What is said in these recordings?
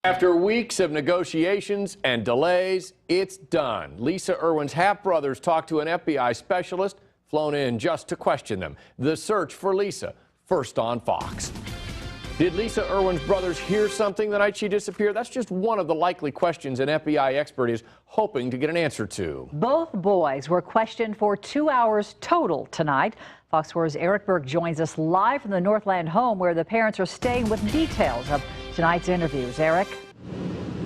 After weeks of negotiations and delays, it's done. Lisa Irwin's half-brothers talked to an FBI specialist flown in just to question them. The search for Lisa, first on Fox. Did Lisa Irwin's brothers hear something the night she disappeared? That's just one of the likely questions an FBI expert is hoping to get an answer to. Both boys were questioned for 2 hours total tonight. Fox 4's Eric Berg joins us live from the Northland home where the parents are staying with details of tonight's interviews. Eric?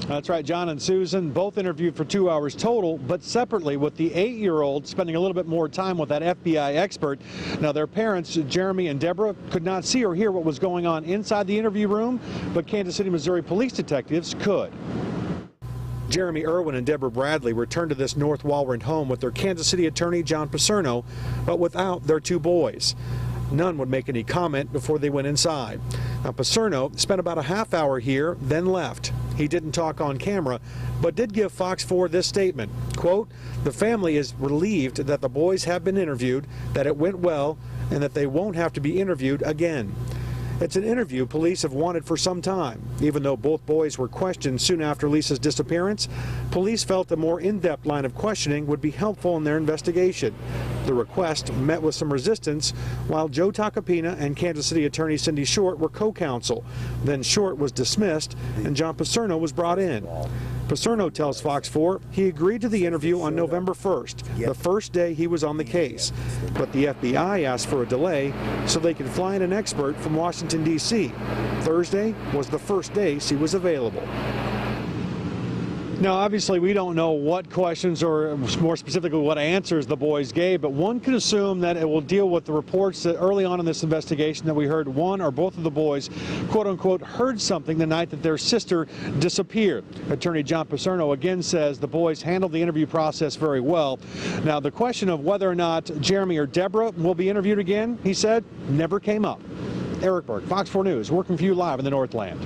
That's right, John and Susan both interviewed for 2 hours total, but separately, with the 8-year-old spending a little bit more time with that FBI expert. Now, their parents, Jeremy and Deborah, could not see or hear what was going on inside the interview room, but Kansas City, Missouri police detectives could. Jeremy Irwin and Deborah Bradley returned to this North Walrand home with their Kansas City attorney, John Paserno, but without their 2 boys. None would make any comment before they went inside. Now, Paserno spent about a half hour here, then left. He didn't talk on camera, but did give Fox 4 this statement, quote, "The family is relieved that the boys have been interviewed, that it went well, and that they won't have to be interviewed again." It's an interview police have wanted for some time. Even though both boys were questioned soon after Lisa's disappearance, police felt a more in-depth line of questioning would be helpful in their investigation. The request met with some resistance, while Joe Tacopina and Kansas City attorney Cindy Short were co-counsel. Then Short was dismissed and John Paserno was brought in. Paserno tells Fox 4 he agreed to the interview on November 1st, the first day he was on the case. But the FBI asked for a delay so they could fly in an expert from Washington, D.C. Thursday was the first day she was available. Now, obviously, we don't know what questions or more specifically what answers the boys gave, but one could assume that it will deal with the reports that early on in this investigation that we heard one or both of the boys, quote unquote, heard something the night that their sister disappeared. Attorney John Paserno again says the boys handled the interview process very well. Now, the question of whether or not Jeremy or Deborah will be interviewed again, he said, never came up. Eric Berg, Fox 4 News, working for you live in the Northland.